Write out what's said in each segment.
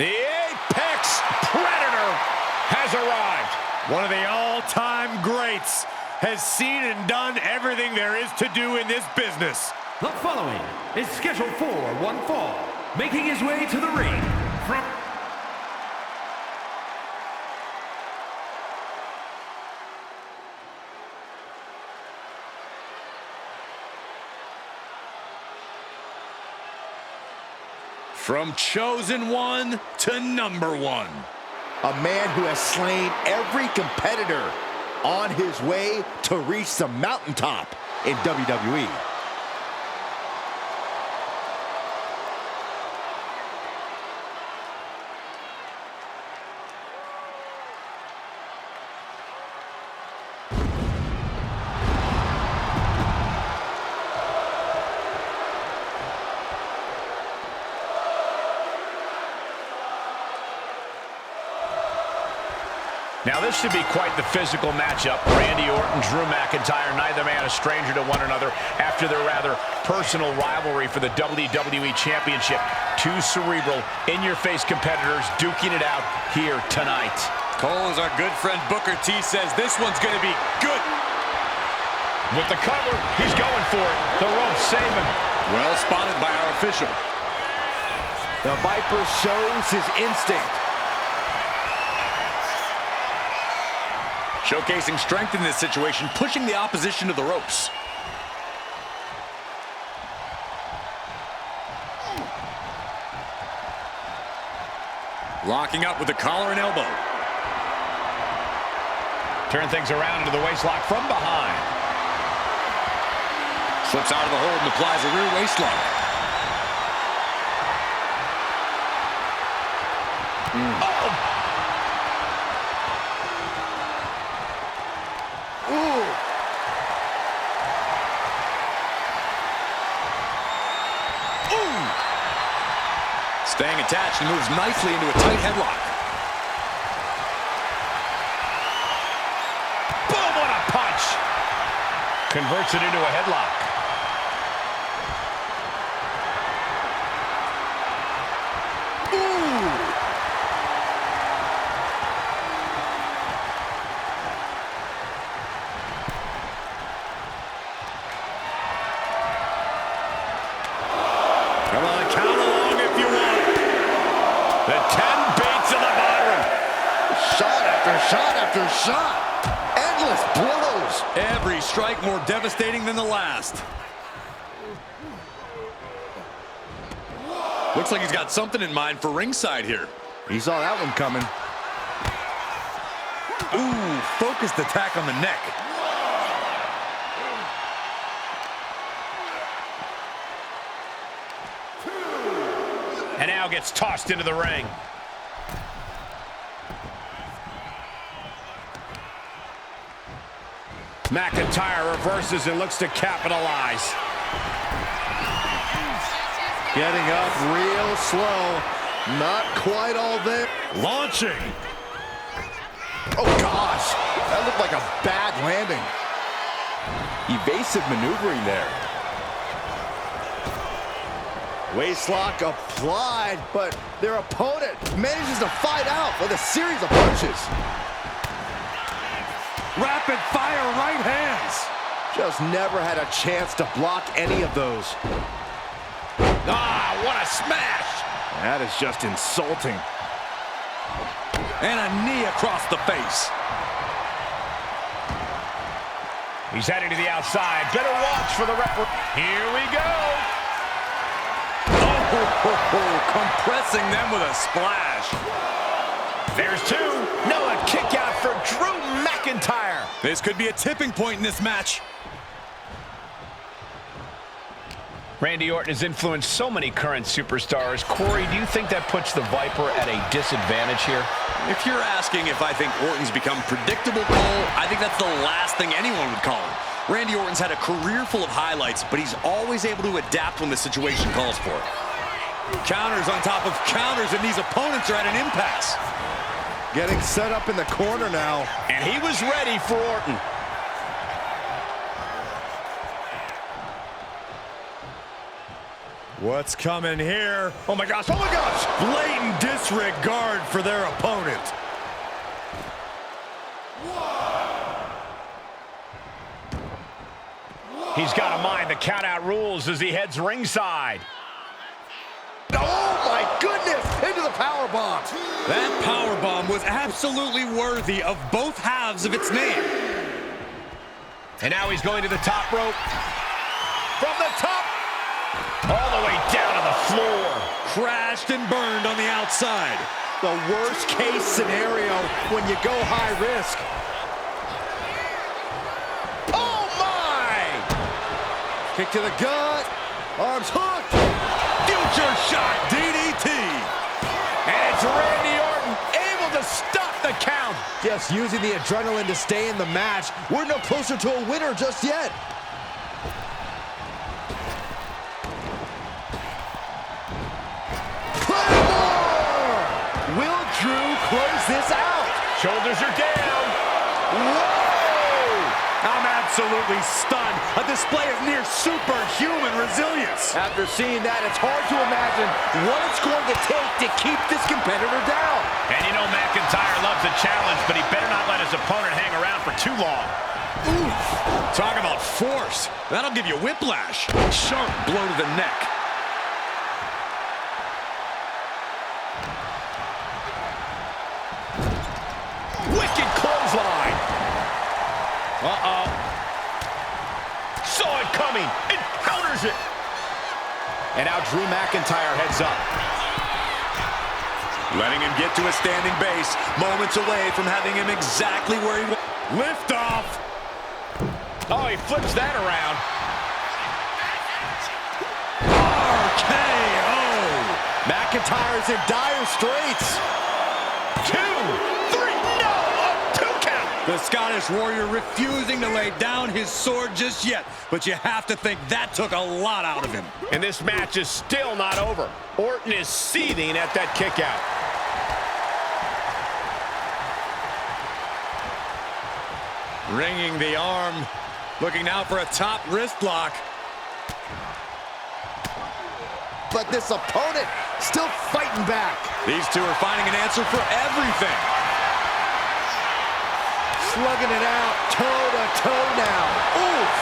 The Apex Predator has arrived. One of the all-time greats has seen and done everything there is to do in this business. The following is scheduled for one fall, making his way to the ring from Chosen One to Number One. A man who has slain every competitor on his way to reach the mountaintop in WWE. Now this should be quite the physical matchup. Randy Orton, Drew McIntyre, neither man a stranger to one another after their rather personal rivalry for the WWE Championship. Two cerebral, in-your-face competitors duking it out here tonight. Cole, as our good friend Booker T says, this one's going to be good. With the cover, he's going for it. The ropes save him. Well spotted by our official. The Viper shows his instinct. Showcasing strength in this situation, pushing the opposition to the ropes. Locking up with the collar and elbow. Turn things around into the waistlock from behind. Slips out of the hold and applies a rear waistlock. Oh! Staying attached and moves nicely into a tight headlock. Boom, what a punch! Converts it into a headlock. Come on, count along if you want. The 10 baits of the bottom. Shot after shot after shot. Endless blows. Every strike more devastating than the last. Looks like he's got something in mind for ringside here. He saw that one coming. Ooh, focused attack on the neck. And now gets tossed into the ring. McIntyre reverses and looks to capitalize. Getting up real slow. Not quite all there. Launching. Oh, gosh. That looked like a bad landing. Evasive maneuvering there. Waistlock applied, but their opponent manages to fight out with a series of punches. Rapid fire right hands. Just never had a chance to block any of those. Ah, what a smash! That is just insulting. And a knee across the face. He's heading to the outside. Better watch for the referee. Here we go. Compressing them with a splash. There's two. No, a kick out for Drew McIntyre. This could be a tipping point in this match. Randy Orton has influenced so many current superstars. Corey, do you think that puts the Viper at a disadvantage here? If you're asking if I think Orton's become predictable, Cole, I think that's the last thing anyone would call him. Randy Orton's had a career full of highlights, but he's always able to adapt when the situation calls for it. Counters on top of counters, and these opponents are at an impasse. Getting set up in the corner now. And he was ready for Orton. What's coming here? Oh my gosh, oh my gosh! Blatant disregard for their opponent. He's got to mind the count-out rules as he heads ringside. Oh my goodness! Into the powerbomb. That powerbomb was absolutely worthy of both halves of its name. And now he's going to the top rope. From the top, all the way down to the floor. Crashed and burned on the outside. The worst case scenario when you go high risk. Oh my! Kick to the gut. Arms hooked. Future shot DDT. And it's Randy Orton able to stop the count. Just using the adrenaline to stay in the match. We're no closer to a winner just yet. Claymore! Will Drew close this out? Shoulders are down. Whoa! I'm absolutely stunned. A display of near superhuman resilience. After seeing that, it's hard to imagine what it's going to take to keep this competitor down. And you know McIntyre loves a challenge, but he better not let his opponent hang around for too long. Oof. Talk about force. That'll give you whiplash. Sharp blow to the neck. Wicked clothesline. Uh-oh. Saw it coming. And counters it. And now Drew McIntyre heads up. Letting him get to a standing base. Moments away from having him exactly where he wants. Lift off. Oh, he flips that around. RKO. McIntyre's in dire straits. 2, 3, no! A 2 count! The Scottish Warrior refusing to lay down his sword just yet. But you have to think that took a lot out of him. And this match is still not over. Orton is seething at that kick out. Ringing the arm. Looking now for a top wrist lock. But this opponent still fighting back. These two are finding an answer for everything. Slugging it out, toe-to-toe now. Oof!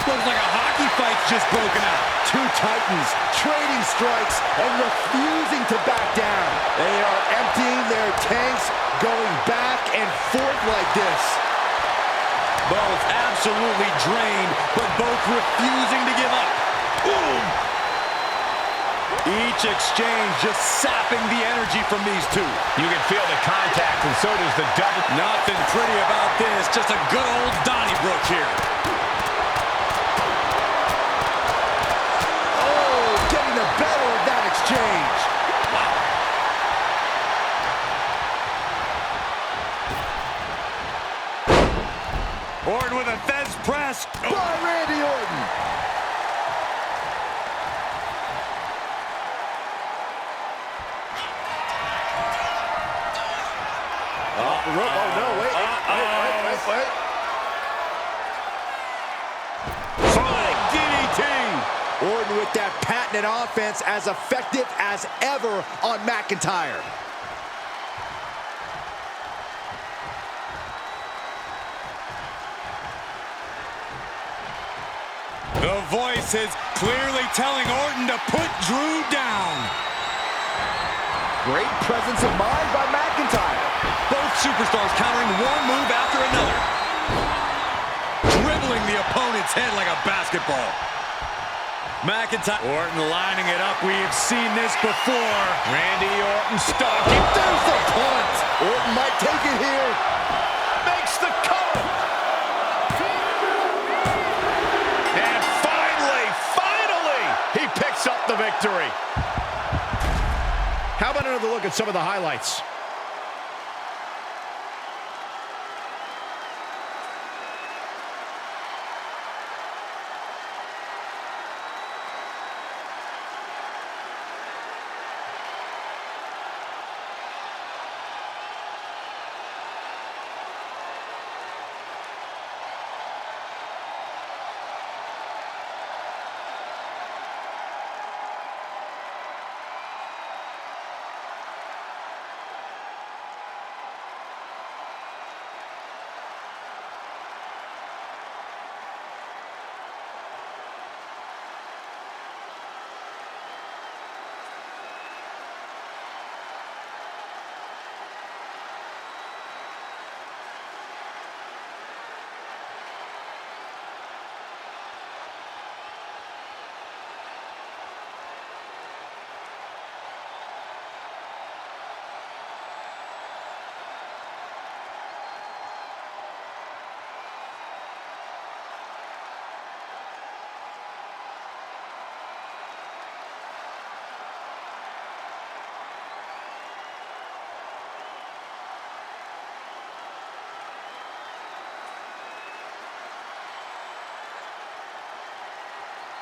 Looks like a hockey fight's just broken out. Two titans trading strikes and refusing to back down. They are emptying their tanks, going back and forth like this. Both absolutely drained, but both refusing to give up. Boom! Each exchange just sapping the energy from these two. You can feel the contact, and so does the double. Nothing pretty about this, just a good old Donnybrook here. Oh, getting the better of that exchange. Orton with a Fez press. By Randy Orton. Oh, no, wait. Flying DDT. Orton with that patented offense as effective as ever on McIntyre. The voice is clearly telling Orton to put Drew down. Great presence of mind by McIntyre. Both superstars countering one move after another. Dribbling the opponent's head like a basketball. McIntyre. Orton lining it up. We've seen this before. Randy Orton stalking. There's the punt. Orton might take it here. Makes the cover. And finally, he picks up the victory. How about another look at some of the highlights?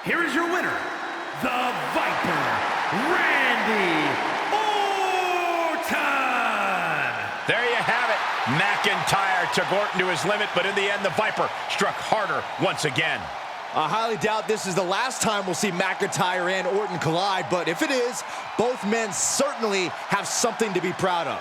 here is your winner, the Viper, Randy Orton! There you have it. McIntyre took Orton to his limit, but in the end, the Viper struck harder once again. I highly doubt this is the last time we'll see McIntyre and Orton collide, but if it is, both men certainly have something to be proud of.